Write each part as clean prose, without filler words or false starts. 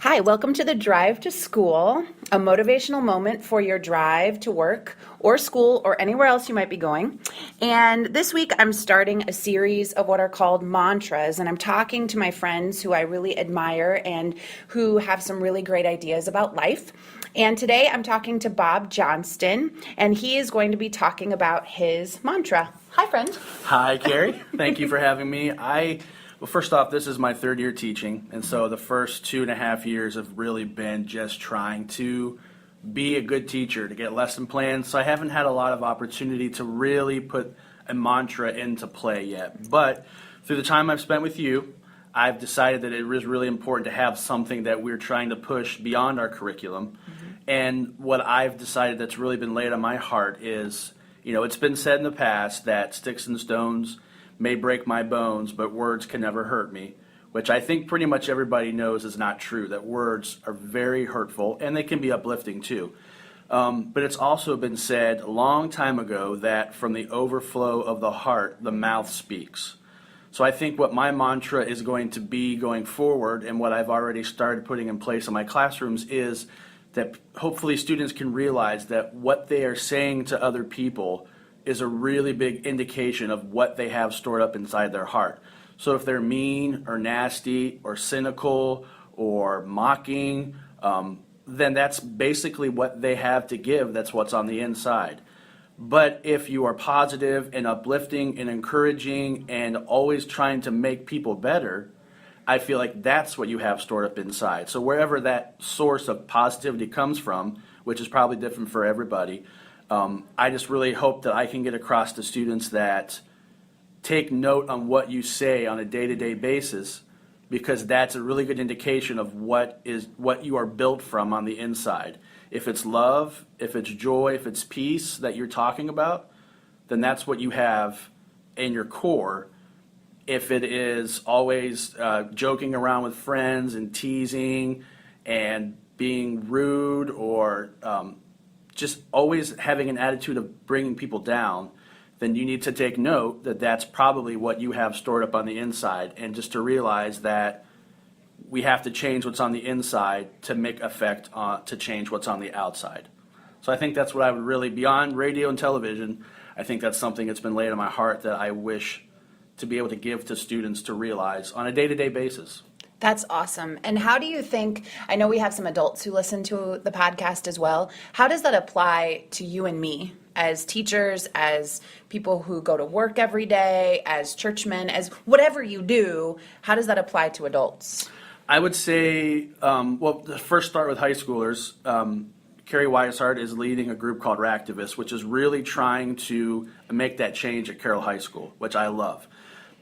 Hi, welcome to the Drive to School, a motivational moment for your drive to work or school or anywhere else you might be going. And this week I'm starting a series of what are called mantras, and I'm talking to my friends who I really admire and who have some really great ideas about life. And today I'm talking to Bob Johnston, and he is going to be talking about his mantra. Hi, friend. Hi, Carrie. Thank you for having me. Well, first off, this is my third year teaching, and so the first 2.5 years have really been just trying to be a good teacher, to get lesson plans. So I haven't had a lot of opportunity to really put a mantra into play yet. But through the time I've spent with you, I've decided that it is really important to have something that we're trying to push beyond our curriculum. And what I've decided that's really been laid on my heart is, it's been said in the past that sticks and stones may break my bones, but words can never hurt me, which I think pretty much everybody knows is not true, that words are very hurtful, and they can be uplifting too. But it's also been said a long time ago that from the overflow of the heart, the mouth speaks. So I think what my mantra is going to be going forward, and what I've already started putting in place in my classrooms, is that hopefully students can realize that what they are saying to other people is a really big indication of what they have stored up inside their heart. So if they're mean or nasty or cynical or mocking, then that's basically what they have to give. That's what's on the inside. But if you are positive and uplifting and encouraging and always trying to make people better, I feel like that's what you have stored up inside. So wherever that source of positivity comes from, which is probably different for everybody, I just really hope that I can get across to students that take note on what you say on a day-to-day basis, because that's a really good indication of what you are built from on the inside. If it's love, if it's joy, if it's peace that you're talking about, then that's what you have in your core. If it is always joking around with friends and teasing and being rude or just always having an attitude of bringing people down, then you need to take note that that's probably what you have stored up on the inside, and just to realize that we have to change what's on the inside to make effect to change what's on the outside. So I think that's what I would really, beyond radio and television, I think that's something that's been laid on my heart that I wish to be able to give to students to realize on a day-to-day basis. That's awesome. And how do you think, I know we have some adults who listen to the podcast as well, how does that apply to you and me as teachers, as people who go to work every day, as churchmen, as whatever you do, how does that apply to adults? I would say, first start with high schoolers. Carrie Weishart is leading a group called Ractivists, which is really trying to make that change at Carroll High School, which I love.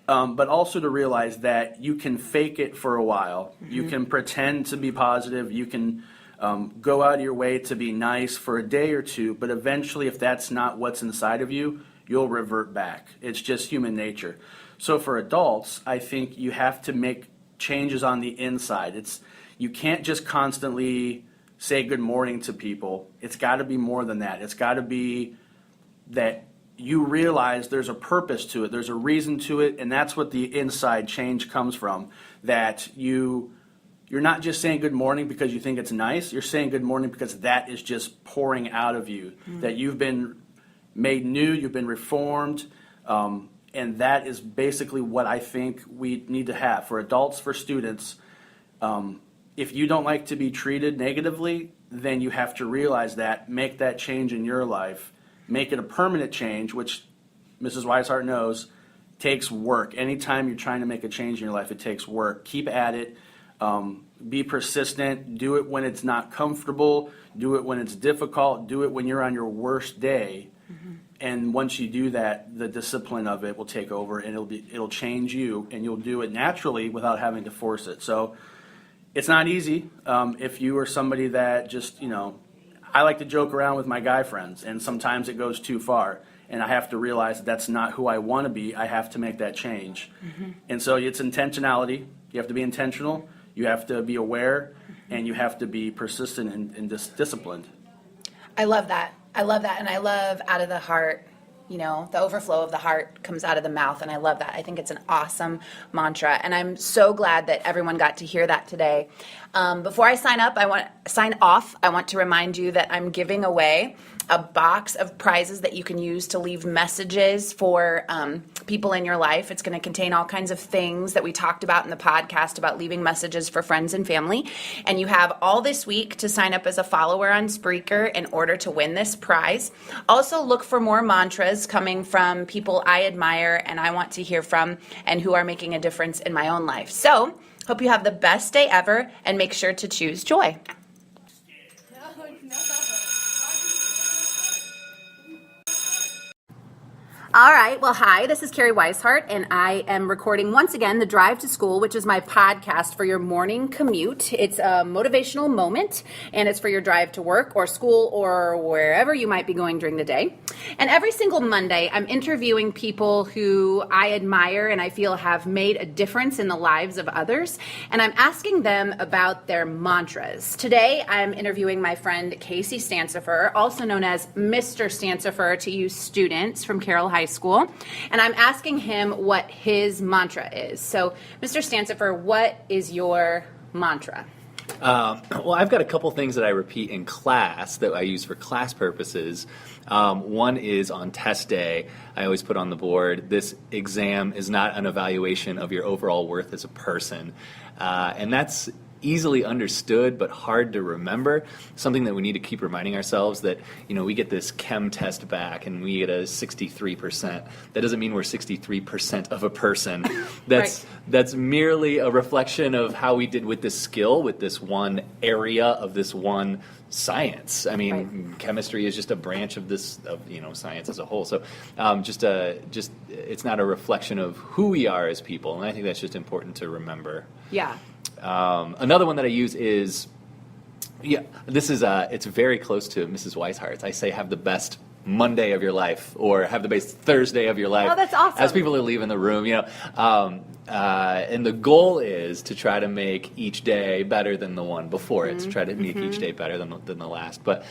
But also to realize that you can fake it for a while. Mm-hmm. You can pretend to be positive. You can go out of your way to be nice for a day or two. But eventually, if that's not what's inside of you, you'll revert back. It's just human nature. So for adults, I think you have to make changes on the inside. You can't just constantly say good morning to people. It's got to be more than that. It's got to be that you realize there's a purpose to it, there's a reason to it, and that's what the inside change comes from. That you're not just saying good morning because you think it's nice, you're saying good morning because that is just pouring out of you, that you've been made new, you've been reformed, and that is basically what I think we need to have. For adults, for students, if you don't like to be treated negatively, then you have to realize that, make that change in your life. Make it a permanent change, which Mrs. Weishart knows takes work. Anytime you're trying to make a change in your life, it takes work. Keep at it. Be persistent. Do it when it's not comfortable. Do it when it's difficult. Do it when you're on your worst day. Mm-hmm. And once you do that, the discipline of it will take over, and it'll change you, and you'll do it naturally without having to force it. So it's not easy. If you are somebody that just, I like to joke around with my guy friends, and sometimes it goes too far, and I have to realize that that's not who I want to be. I have to make that change. Mm-hmm. And so it's intentionality. You have to be intentional, you have to be aware, and you have to be persistent and disciplined. I love that. And I love out of the heart, the overflow of the heart comes out of the mouth, and I love that. I think it's an awesome mantra, and I'm so glad that everyone got to hear that today. Before I sign off, I want to remind you that I'm giving away a box of prizes that you can use to leave messages for people in your life. It's going to contain all kinds of things that we talked about in the podcast about leaving messages for friends and family. And you have all this week to sign up as a follower on Spreaker in order to win this prize. Also, look for more mantras coming from people I admire and I want to hear from and who are making a difference in my own life. So, hope you have the best day ever, and make sure to choose joy. All right. Well, hi, this is Carrie Weishart, and I am recording once again The Drive to School, which is my podcast for your morning commute. It's a motivational moment, and it's for your drive to work or school or wherever you might be going during the day. And every single Monday, I'm interviewing people who I admire and I feel have made a difference in the lives of others, and I'm asking them about their mantras. Today, I'm interviewing my friend Casey Stansifer, also known as Mr. Stansifer to you students from Carroll High School, and I'm asking him what his mantra is. So, Mr. Stansifer, what is your mantra? Well, I've got a couple things that I repeat in class that I use for class purposes. One is on test day, I always put on the board, this exam is not an evaluation of your overall worth as a person. And that's easily understood but hard to remember, something that we need to keep reminding ourselves that, we get this chem test back and we get a 63%. That doesn't mean we're 63% of a person. That's merely a reflection of how we did with this skill, with this one area of this one science. I mean, chemistry is just a branch of this, science as a whole. So, it's not a reflection of who we are as people, and I think that's just important to remember. Yeah. Another one that I use is, it's very close to Mrs. Weishart's. I say, have the best Monday of your life, or have the best Thursday of your life. Oh, that's awesome. As people are leaving the room, and the goal is to try to make each day better than the one before it, to try to make each day better than the last. But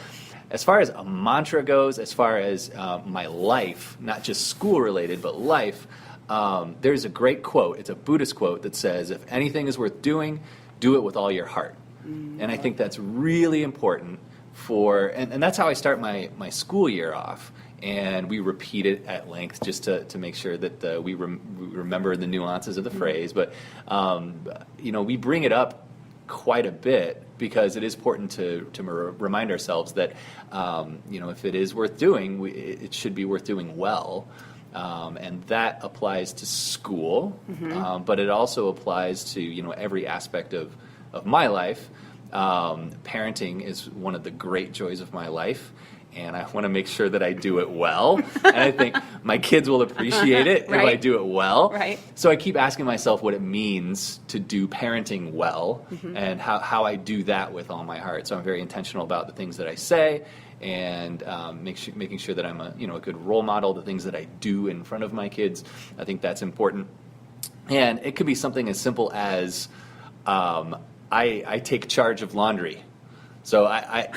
as far as a mantra goes, as far as my life, not just school related, but life, there's a great quote. It's a Buddhist quote that says, if anything is worth doing, do it with all your heart. And I think that's really important and that's how I start my school year off. And we repeat it at length just to make sure that we remember the nuances of the phrase. But, we bring it up quite a bit because it is important to remind ourselves that, if it is worth doing, it should be worth doing well. And that applies to school, but it also applies to, every aspect of my life. Parenting is one of the great joys of my life, and I want to make sure that I do it well. And I think my kids will appreciate it if I do it well. Right. So I keep asking myself what it means to do parenting well, and how I do that with all my heart. So I'm very intentional about the things that I say, and making sure that I'm a good role model. The things that I do in front of my kids, I think that's important. And it could be something as simple as I take charge of laundry. So all right.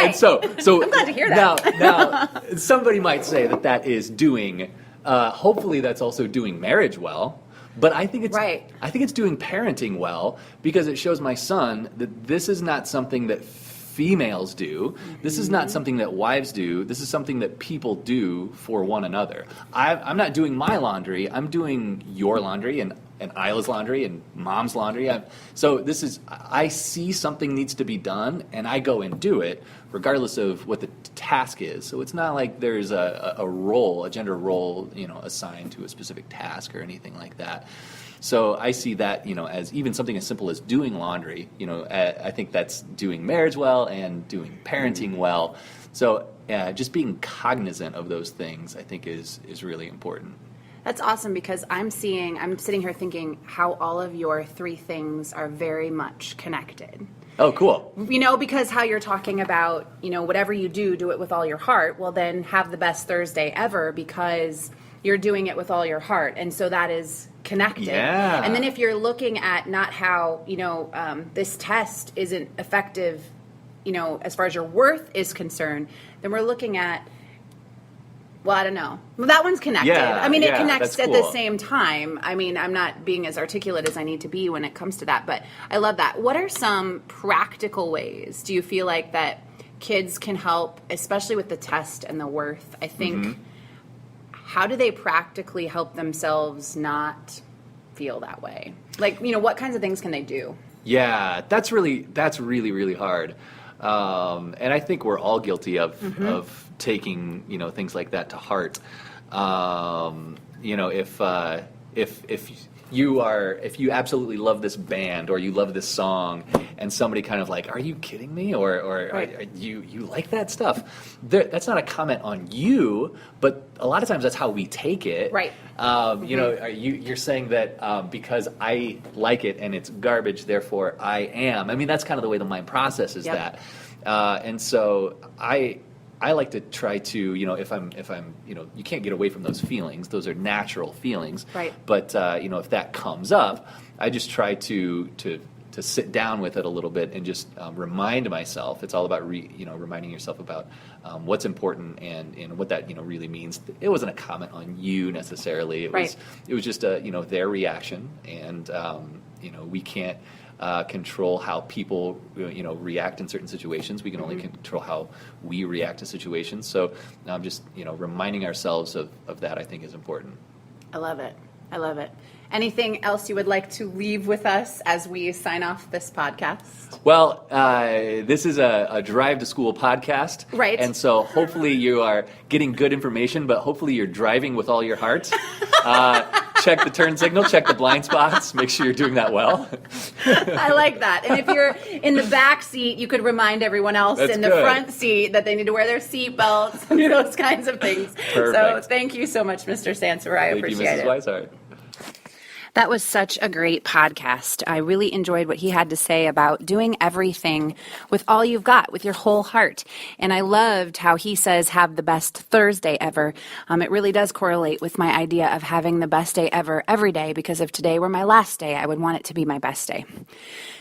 And so I'm glad to hear that. Now somebody might say that is doing. Hopefully, that's also doing marriage well. But I think it's doing parenting well, because it shows my son that this is not something that females do. This is not something that wives do. This is something that people do for one another. I'm not doing my laundry. I'm doing your laundry and Isla's laundry and Mom's laundry. I see something needs to be done, and I go and do it regardless of what the task is. So it's not like there's a gender role, assigned to a specific task or anything like that. So I see that, as even something as simple as doing laundry. I think that's doing marriage well and doing parenting well. So just being cognizant of those things, I think, is really important. That's awesome, because I'm sitting here thinking how all of your three things are very much connected. Oh, cool. Because how you're talking about, whatever you do it with all your heart. Well, then have the best Thursday ever, because you're doing it with all your heart. And so that is connected. Yeah. And then if you're looking at not how, this test isn't effective, as far as your worth is concerned, then we're looking at Well, I don't know. Well, that one's connected. Yeah, I mean, it yeah, connects that's at the cool. same time. I mean, I'm not being as articulate as I need to be when it comes to that, but I love that. What are some practical ways do you feel like that kids can help, especially with the test and the worth? I think, how do they practically help themselves not feel that way? Like, what kinds of things can they do? Yeah, that's really really hard, and I think we're all guilty of taking things like that to heart. If you absolutely love this band or you love this song, and somebody kind of like, are you kidding me, or Right. you like that stuff? That's not a comment on you, but a lot of times that's how we take it. Right. You're saying that because I like it and it's garbage, therefore I am. I mean, that's kind of the way the mind processes Yep. that. And so I like to try to, if I'm, you can't get away from those feelings. Those are natural feelings. Right. But if that comes up, I just try to sit down with it a little bit and just remind myself. It's all about reminding yourself about what's important and what that really means. It wasn't a comment on you necessarily. Right. It was just their reaction, and we can't control how people react in certain situations. We can only control how we react to situations. So just reminding ourselves of that, I think, is important. I love it. I love it. Anything else you would like to leave with us as we sign off this podcast? Well, this is a drive to school podcast. Right. And so hopefully you are getting good information, but hopefully you're driving with all your heart. Check the turn signal, check the blind spots, make sure you're doing that well. I like that. And if you're in the back seat, you could remind everyone else That's in the good. front seat that they need to wear their seat belts and those kinds of things. So Perfect. thank you so much, Mr. Stansifer. I Thank you, appreciate Mrs. it. Weishart. That was such a great podcast. I really enjoyed what he had to say about doing everything with all you've got, with your whole heart. And I loved how he says, have the best Thursday ever. It really does correlate with my idea of having the best day ever every day, because if today were my last day, I would want it to be my best day.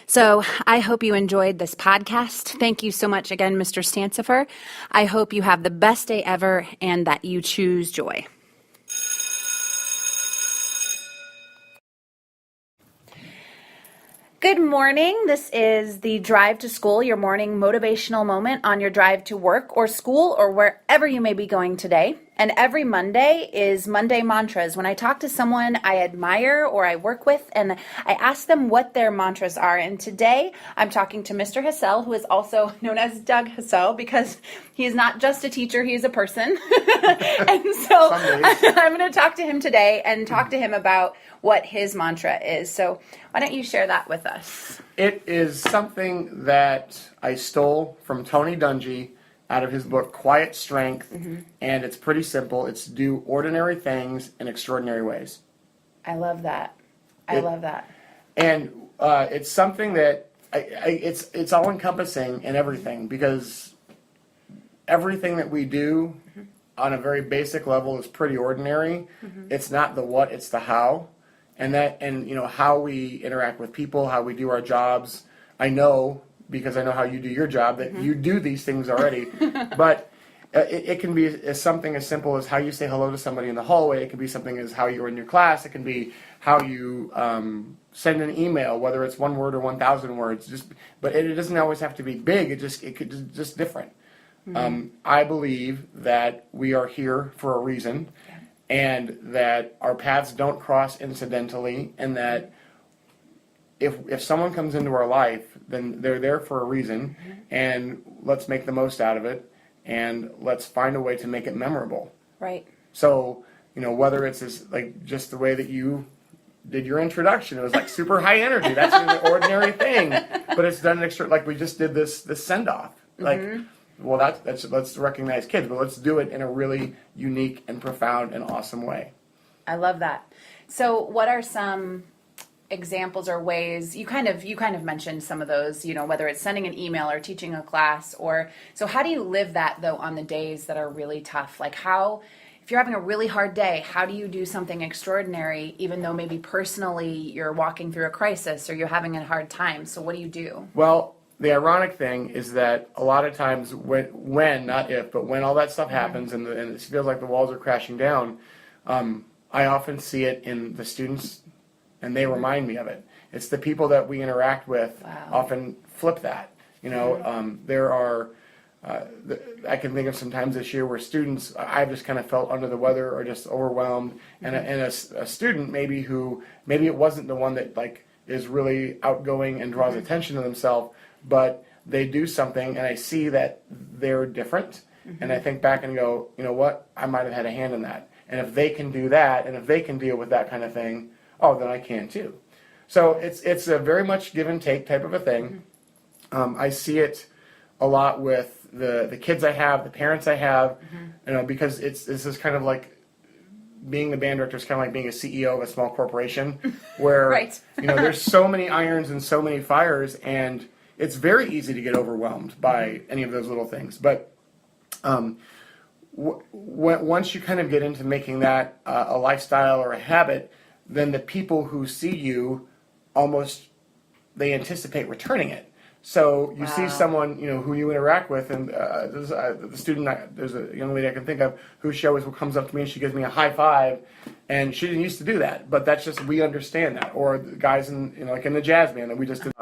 So I hope you enjoyed this podcast. Thank you so much again, Mr. Stansifer. I hope you have the best day ever and that you choose joy. Good morning. This is the Drive to School, your morning motivational moment on your drive to work or school or wherever you may be going today. And every Monday is Monday Mantras. When I talk to someone I admire or I work with, and I ask them what their mantras are. And today I'm talking to Mr. Hassell, who is also known as Doug Hassell, because he's not just a teacher, he's a person. And so I'm going to talk to him today and talk to him about what his mantra is. So why don't you share that with us? It is something that I stole from Tony Dungy out of his book Quiet Strength, and it's pretty simple. It's do ordinary things in extraordinary ways. I love that. I love that. And it's something that it's all encompassing in everything, because everything that we do on a very basic level is pretty ordinary. It's not the what, it's the how. And how we interact with people, how we do our jobs. I know, because I know how you do your job, that you do these things already. But it can be something as simple as how you say hello to somebody in the hallway. It can be something as how you're in your class. It can be how you send an email, whether it's 1 word or 1,000 words. But it doesn't always have to be big. It could just different. I believe that we are here for a reason, and that our paths don't cross incidentally, and that if someone comes into our life, then they're there for a reason, and let's make the most out of it, and let's find a way to make it memorable. Right. So, whether it's just the way that you did your introduction, it was like super high energy. That's an ordinary thing, but it's done extra. Like we just did this send off. Well, let's recognize kids, but let's do it in a really unique and profound and awesome way. I love that. So what are some examples or ways, you kind of mentioned some of those, whether it's sending an email or teaching a class, so how do you live that though on the days that are really tough? Like if you're having a really hard day, how do you do something extraordinary, even though maybe personally you're walking through a crisis or you're having a hard time? So what do you do? Well, the ironic thing is that a lot of times when not if, but when all that stuff happens and it feels like the walls are crashing down, I often see it in the students, and they remind me of it. It's the people that we interact with often flip that. There are, I can think of some times this year where students, I've just kind of felt under the weather or just overwhelmed, and a student maybe it wasn't the one that like is really outgoing and draws attention to themselves, but they do something, and I see that they're different, and I think back and go, you know what, I might have had a hand in that. And if they can do that, and if they can deal with that kind of thing, oh, then I can too. So it's a very much give and take type of a thing. I see it a lot with the kids I have, the parents I have, because this is kind of like being the band director is kind of like being a CEO of a small corporation, where Right. There's so many irons and so many fires, and it's very easy to get overwhelmed by any of those little things. But once you kind of get into making that a lifestyle or a habit, then the people who see you they anticipate returning it. So you see someone, who you interact with, and there's a young lady I can think of who she always comes up to me and she gives me a high five, and she didn't used to do that, but that's just, we understand that. Or the guys like in the jazz band that we just did,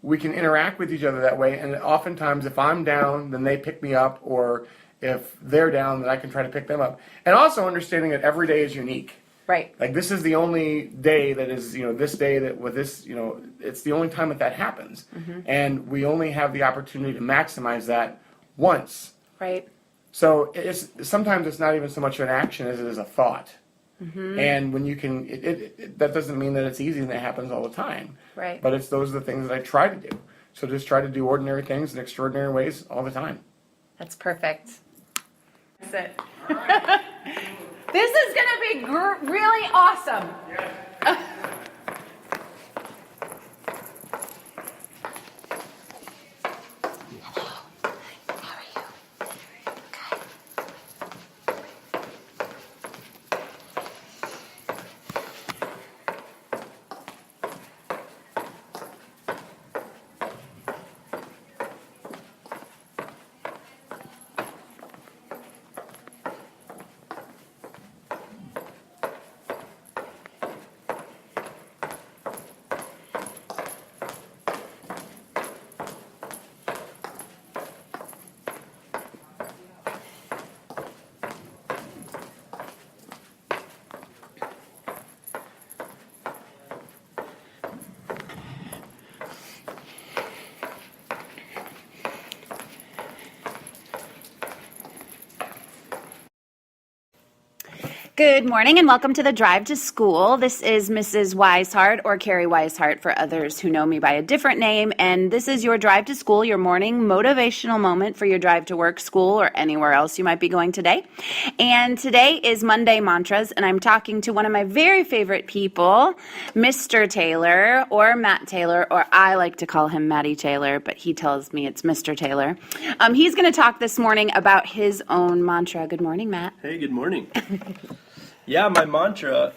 we can interact with each other that way, and oftentimes if I'm down, then they pick me up, or if they're down, then I can try to pick them up. And also understanding that every day is unique. Right. Like this is the only day that is, this day that with this, it's the only time that happens. And we only have the opportunity to maximize that once. Right. So sometimes it's not even so much an action as it is a thought. And when you can, that doesn't mean that it's easy and that happens all the time. Right. But those are the things that I try to do. So just try to do ordinary things in extraordinary ways all the time. That's perfect. That's it. This is going to be really awesome. Good morning and welcome to the Drive to School. This is Mrs. Weishart, or Carrie Weishart for others who know me by a different name, and this is your Drive to School, your morning motivational moment for your drive to work, school, or anywhere else you might be going today. And today is Monday Mantras, and I'm talking to one of my very favorite people, Mr. Taylor, or Matt Taylor, or I like to call him Matty Taylor, but he tells me it's Mr. Taylor. He's going to talk this morning about his own mantra. Good morning, Matt. Hey, good morning. Yeah, my mantra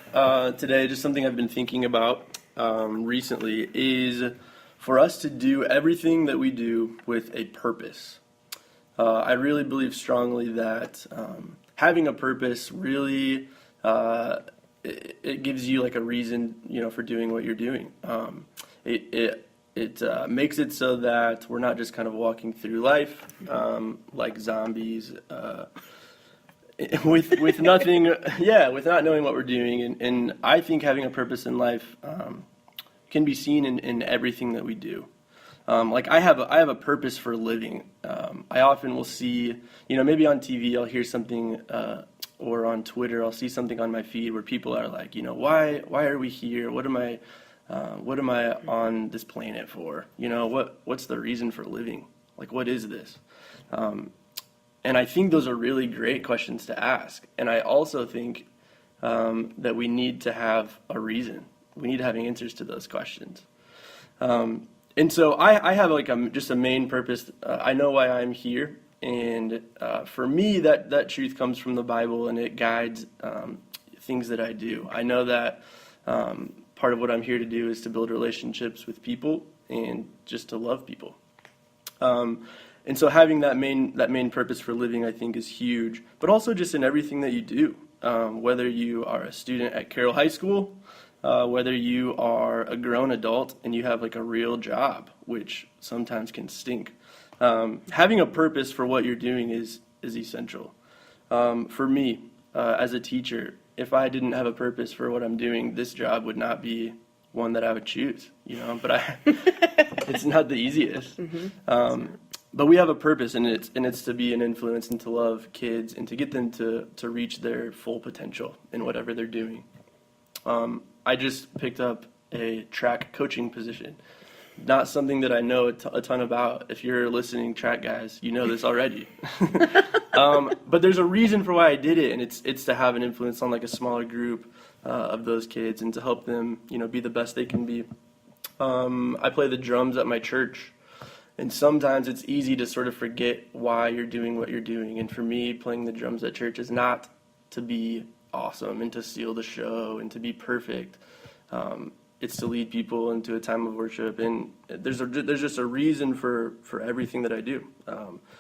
today, just something I've been thinking about recently, is for us to do everything that we do with a purpose. I really believe strongly that having a purpose really it gives you like a reason, for doing what you're doing. It makes it so that we're not just kind of walking through life like zombies. With nothing, with not knowing what we're doing, and I think having a purpose in life can be seen in everything that we do. Like I have a purpose for living. I often will see, maybe on TV I'll hear something, or on Twitter I'll see something on my feed where people are like, why are we here? What am I on this planet for? What's the reason for living? Like, what is this? And I think those are really great questions to ask. And I also think that we need to have a reason. We need to have answers to those questions. And so I have like just a main purpose. I know why I'm here. And for me, that truth comes from the Bible, and it guides things that I do. I know that part of what I'm here to do is to build relationships with people and just to love people. And so having that main purpose for living, I think, is huge, but also just in everything that you do. Whether you are a student at Carroll High School, whether you are a grown adult and you have like a real job, which sometimes can stink. Having a purpose for what you're doing is essential. For me, as a teacher, if I didn't have a purpose for what I'm doing, this job would not be one that I would choose, but it's not the easiest. But we have a purpose, and it's to be an influence and to love kids and to get them to reach their full potential in whatever they're doing. I just picked up a track coaching position. Not something that I know a ton about. If you're listening, track guys, you know this already. But there's a reason for why I did it, and it's to have an influence on like a smaller group of those kids and to help them, be the best they can be. I play the drums at my church. And sometimes it's easy to sort of forget why you're doing what you're doing. And for me, playing the drums at church is not to be awesome and to steal the show and to be perfect. It's to lead people into a time of worship. And there's just a reason for everything that I do.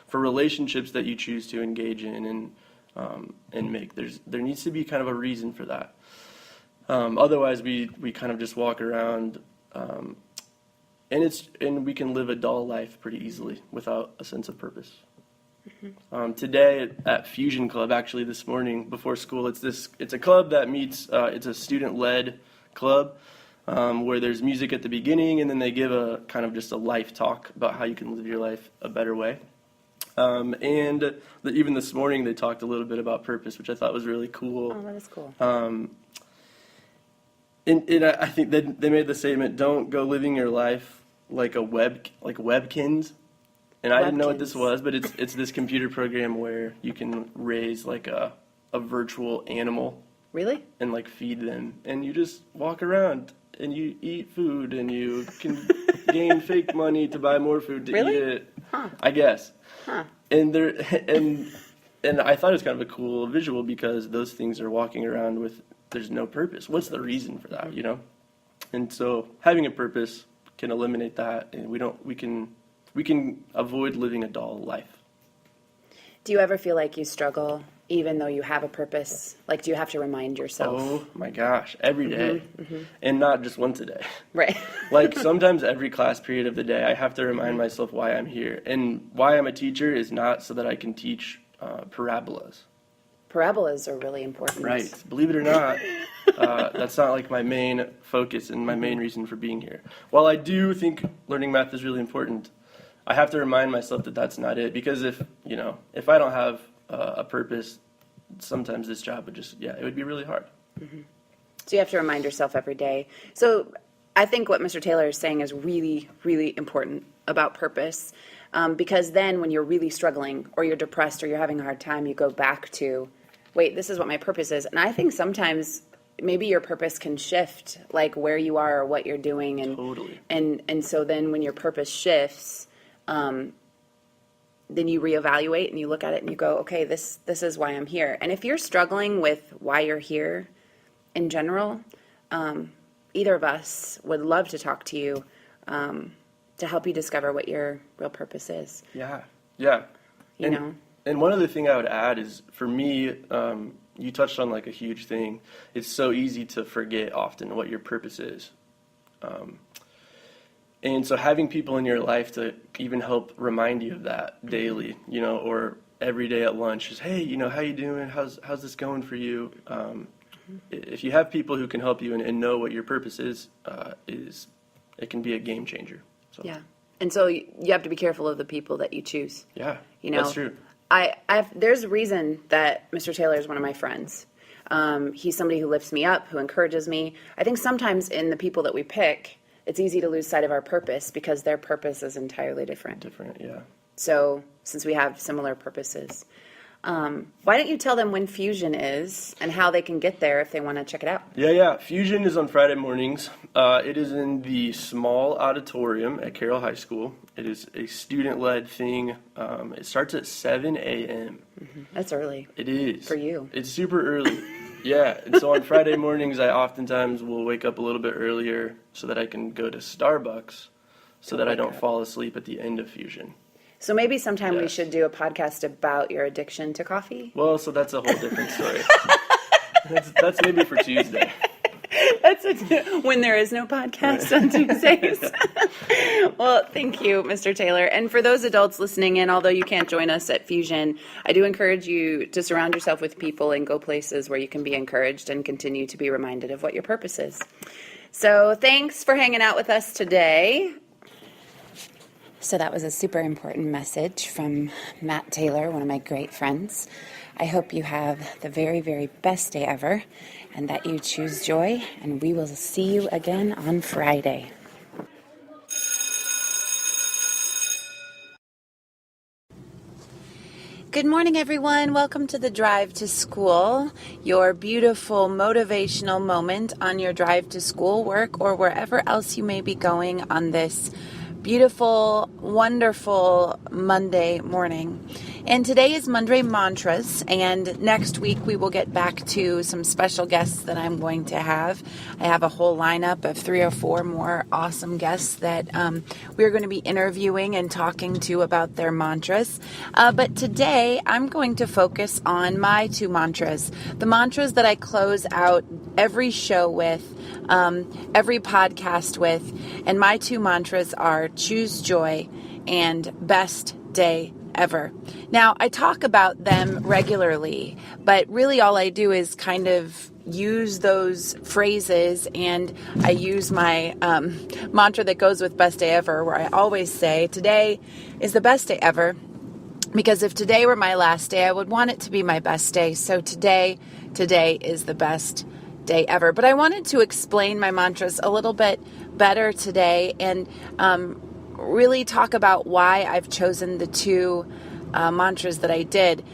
For relationships that you choose to engage in and make, there needs to be kind of a reason for that. Otherwise, we kind of just walk around. And we can live a dull life pretty easily without a sense of purpose. Today at Fusion Club, actually this morning before school, it's a club that meets. It's a student-led club where there's music at the beginning, and then they give a kind of just a life talk about how you can live your life a better way. Even this morning they talked a little bit about purpose, which I thought was really cool. Oh, that is cool. And I think they made the statement, "Don't go living your life like Webkins." And I didn't know what this was, but it's this computer program where you can raise like a virtual animal. Really? And like feed them, and you just walk around and you eat food, and you can gain fake money to buy more food to Really? eat it. Huh. I guess. Huh. And I thought it was kind of a cool visual because those things are walking around with there's no purpose. What's the reason for that, And so having a purpose can eliminate that, and we can avoid living a dull life. Do you ever feel like you struggle even though you have a purpose? Like, do you have to remind yourself? Oh my gosh, every day. And not just once a day. Right. Like sometimes every class period of the day, I have to remind myself why I'm here. And why I'm a teacher is not so that I can teach parabolas. Parabolas are really important. Right. Believe it or not, that's not like my main focus and my main reason for being here. While I do think learning math is really important, I have to remind myself that that's not it. Because if I don't have a purpose, sometimes this job would it would be really hard. So you have to remind yourself every day. So I think what Mr. Taylor is saying is really, really important about purpose. Because then when you're really struggling or you're depressed or you're having a hard time, you go back to, wait, this is what my purpose is. And I think sometimes maybe your purpose can shift, like where you are or what you're doing. And, Totally. And so then when your purpose shifts, then you reevaluate and you look at it and you go, okay, this is why I'm here. And if you're struggling with why you're here in general, either of us would love to talk to you to help you discover what your real purpose is. Yeah. And one other thing I would add is, for me, you touched on like a huge thing. It's so easy to forget often what your purpose is. And so having people in your life to even help remind you of that daily, or every day at lunch is, hey, how you doing? How's this going for you? If you have people who can help you and know what your purpose is it can be a game changer. So. Yeah. And so you have to be careful of the people that you choose. Yeah, that's true. There's a reason that Mr. Taylor is one of my friends. He's somebody who lifts me up, who encourages me. I think sometimes in the people that we pick, it's easy to lose sight of our purpose because their purpose is entirely different. Yeah. So since we have similar purposes, why don't you tell them when Fusion is and how they can get there if they want to check it out? Yeah. Fusion is on Friday mornings. It is in the small auditorium at Carroll High School. It is a student-led thing. It starts at 7 a.m. That's early. It is. For you. It's super early. Yeah, and so on Friday mornings, I oftentimes will wake up a little bit earlier so that I can go to Starbucks so that I don't fall asleep at the end of Fusion. So maybe sometime we Yes. should do a podcast about your addiction to coffee. Well, so that's a whole different story. That's maybe for Tuesday. That's when there is no podcast on Tuesdays. Well, thank you, Mr. Taylor. And for those adults listening in, although you can't join us at Fusion, I do encourage you to surround yourself with people and go places where you can be encouraged and continue to be reminded of what your purpose is. So thanks for hanging out with us today. So that was a super important message from Matt Taylor, one of my great friends. I hope you have the very, very best day ever and that you choose joy, and we will see you again on Friday. Good morning, everyone. Welcome to the Drive to School, your beautiful motivational moment on your drive to school, work, or wherever else you may be going on this beautiful, wonderful Monday morning. And today is Monday Mantras, and next week we will get back to some special guests that I'm going to have. I have a whole lineup of 3 or 4 more awesome guests that we're going to be interviewing and talking to about their mantras. But today I'm going to focus on my 2 mantras, the mantras that I close out every show with, every podcast with, and my 2 mantras are choose joy and best day ever. Now, I talk about them regularly, but really all I do is kind of use those phrases, and I use my mantra that goes with best day ever, where I always say, today is the best day ever, because if today were my last day, I would want it to be my best day. So today is the best day ever. But I wanted to explain my mantras a little bit better today and really talk about why I've chosen the 2 mantras that I did.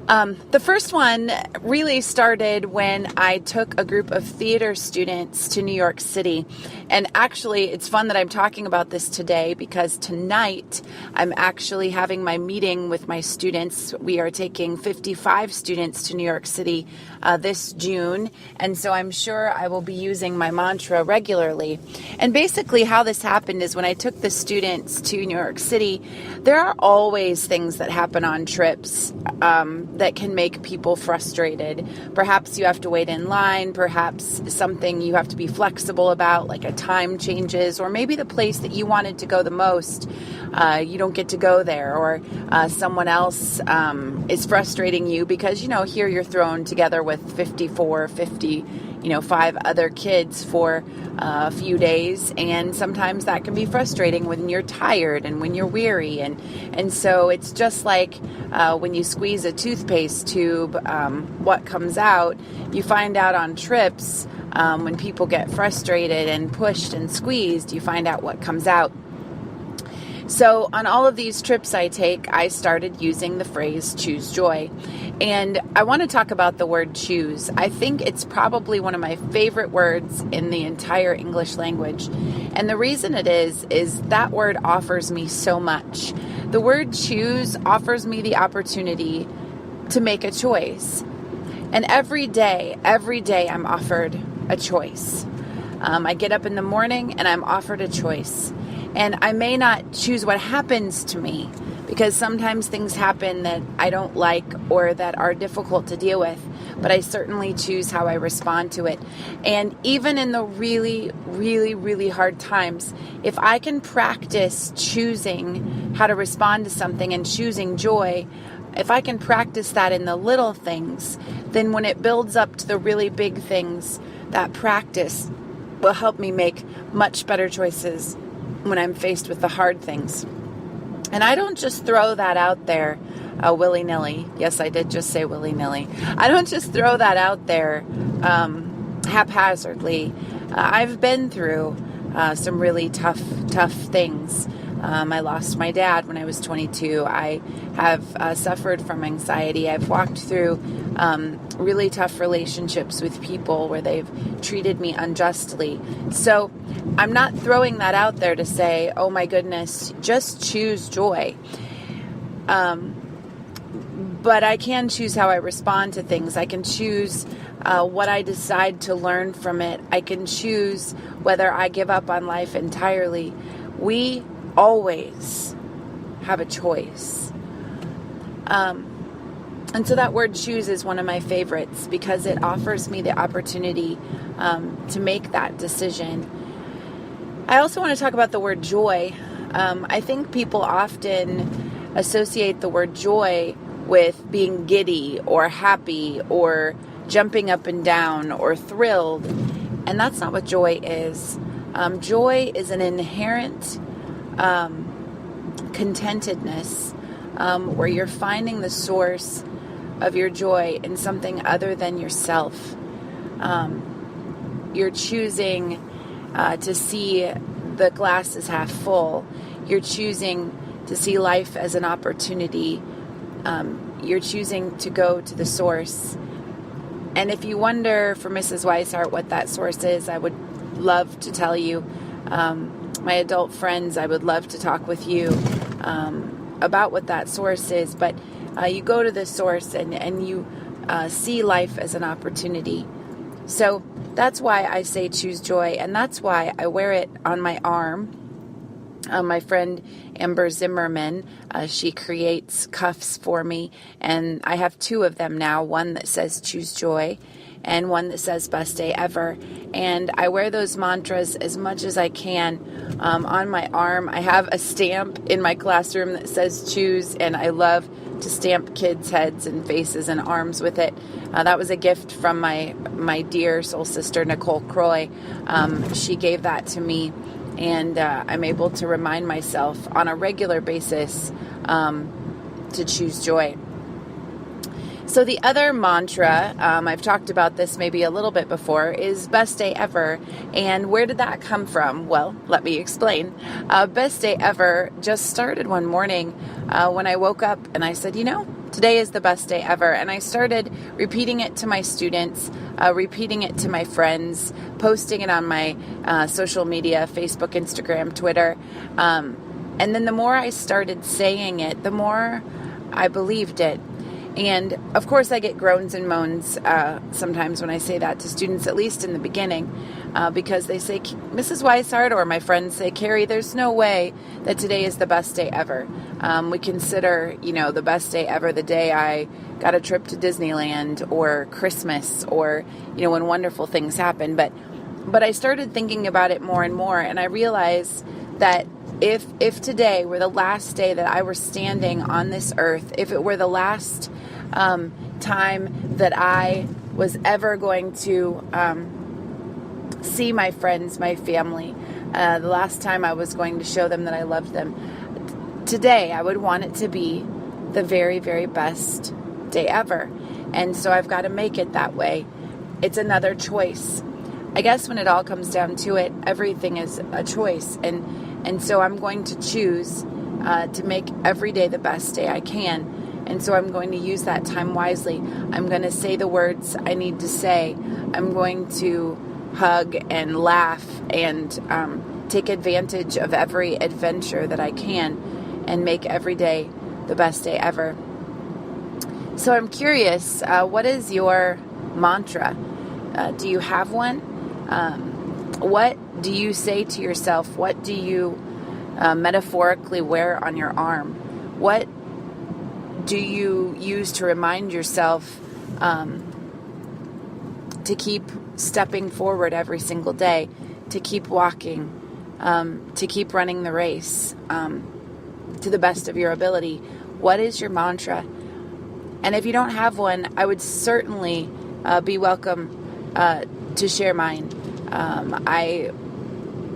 The first one really started when I took a group of theater students to New York City. And actually, it's fun that I'm talking about this today because tonight I'm actually having my meeting with my students. We are taking 55 students to New York City this June. And so I'm sure I will be using my mantra regularly. And basically how this happened is when I took the students to New York City, there are always things that happen on trips that can make people frustrated. Perhaps you have to wait in line, perhaps something you have to be flexible about, like a time changes, or maybe the place that you wanted to go the most, you don't get to go there, or someone else is frustrating you because, here you're thrown together with 5 other kids for a few days, and sometimes that can be frustrating when you're tired and when you're weary, and so it's just like when you squeeze a toothpaste tube, what comes out, you find out on trips, when people get frustrated and pushed and squeezed, you find out what comes out. So on all of these trips I take, I started using the phrase choose joy. And I want to talk about the word choose. I think it's probably one of my favorite words in the entire English language. And the reason it is that word offers me so much. The word choose offers me the opportunity to make a choice. And every day I'm offered a choice. I get up in the morning and I'm offered a choice. And I may not choose what happens to me because sometimes things happen that I don't like or that are difficult to deal with, but I certainly choose how I respond to it. And even in the really, really, really hard times, if I can practice choosing how to respond to something and choosing joy, if I can practice that in the little things, then when it builds up to the really big things, that practice will help me make much better choices when I'm faced with the hard things. And I don't just throw that out there willy-nilly. Yes, I did just say willy-nilly. I don't just throw that out there haphazardly. I've been through some really tough things. I lost my dad when I was 22. I have suffered from anxiety. I've walked through really tough relationships with people where they've treated me unjustly. So I'm not throwing that out there to say, oh my goodness, just choose joy. But I can choose how I respond to things. I can choose what I decide to learn from it. I can choose whether I give up on life entirely. We always have a choice. And so that word choose is one of my favorites because it offers me the opportunity to make that decision. I also want to talk about the word joy. I think people often associate the word joy with being giddy or happy or jumping up and down or thrilled. And that's not what joy is. Joy is an inherent contentedness where you're finding the source of your joy in something other than yourself. You're choosing to see the glass as half full. You're choosing to see life as an opportunity. You're choosing to go to the source. And if you wonder for Mrs. Weishart what that source is, I would love to tell you. My adult friends, I would love to talk with you about what that source is. But you go to the source and you see life as an opportunity. So that's why I say choose joy, and that's why I wear it on my arm. My friend Amber Zimmerman, she creates cuffs for me, and I have two of them now, one that says choose joy and one that says best day ever. And I wear those mantras as much as I can on my arm. I have a stamp in my classroom that says choose, and I love to stamp kids' heads and faces and arms with it. That was a gift from my dear soul sister, Nicole Croy. She gave that to me, and I'm able to remind myself on a regular basis to choose joy. So the other mantra, I've talked about this maybe a little bit before, is best day ever. And where did that come from? Well, let me explain. Best day ever just started one morning when I woke up and I said, today is the best day ever. And I started repeating it to my students, repeating it to my friends, posting it on my social media, Facebook, Instagram, Twitter. And then the more I started saying it, the more I believed it. And of course I get groans and moans sometimes when I say that to students, at least in the beginning, because they say, Mrs. Weishart, or my friends say, Carrie, there's no way that today is the best day ever. We consider, the best day ever the day I got a trip to Disneyland or Christmas or, when wonderful things happen. But I started thinking about it more and more, and I realized that if today were the last day that I were standing on this earth, if it were the last time that I was ever going to see my friends, my family, the last time I was going to show them that I loved them, today I would want it to be the very, very best day ever. And so I've got to make it that way. It's another choice. I guess when it all comes down to it, everything is a choice. And so I'm going to choose to make every day the best day I can. And so I'm going to use that time wisely. I'm going to say the words I need to say. I'm going to hug and laugh and take advantage of every adventure that I can and make every day the best day ever. So I'm curious, what is your mantra? Do you have one? What do you say to yourself? What do you metaphorically wear on your arm? What do you use to remind yourself to keep stepping forward every single day, to keep walking, to keep running the race to the best of your ability? What is your mantra? And if you don't have one, I would certainly be welcome to share mine. I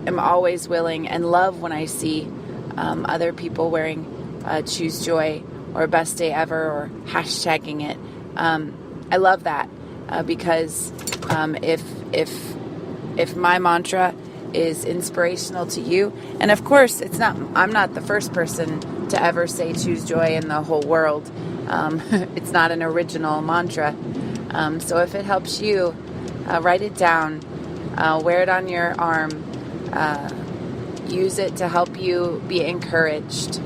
am always willing and love when I see other people wearing Choose Joy or Best Day Ever or hashtagging it. I love that because if my mantra is inspirational to you, and of course I'm not the first person to ever say Choose Joy in the whole world. It's not an original mantra. So if it helps you, write it down, wear it on your arm, use it to help you be encouraged.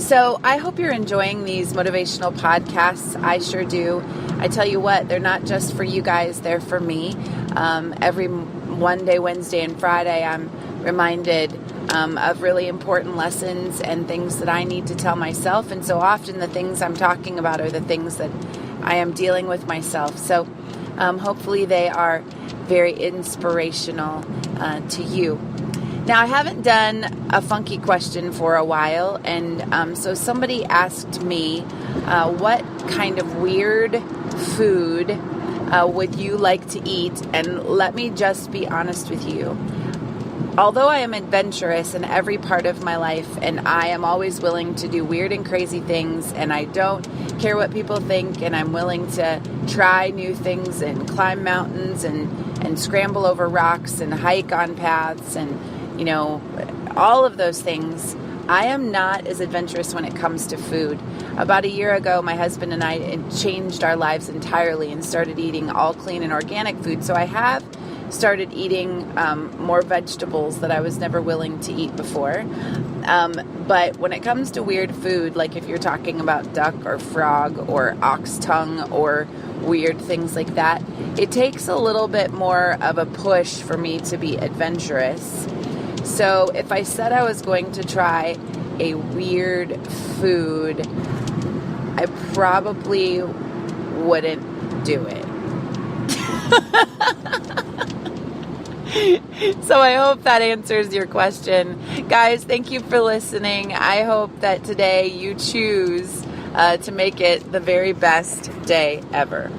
So I hope you're enjoying these motivational podcasts. I sure do. I tell you what, they're not just for you guys, they're for me. Every Monday, Wednesday, and Friday, I'm reminded of really important lessons and things that I need to tell myself. And so often the things I'm talking about are the things that I am dealing with myself. So hopefully they are very inspirational to you. Now, I haven't done a funky question for a while, and so somebody asked me, what kind of weird food would you like to eat? And let me just be honest with you. Although I am adventurous in every part of my life, and I am always willing to do weird and crazy things, and I don't care what people think, and I'm willing to try new things and climb mountains and scramble over rocks and hike on paths and, you know, all of those things, I am not as adventurous when it comes to food. About a year ago, my husband and I changed our lives entirely and started eating all clean and organic food. So I have started eating more vegetables that I was never willing to eat before. But when it comes to weird food, like if you're talking about duck or frog or ox tongue or weird things like that, it takes a little bit more of a push for me to be adventurous. So if I said I was going to try a weird food, I probably wouldn't do it. So I hope that answers your question. Guys, thank you for listening. I hope that today you choose to make it the very best day ever.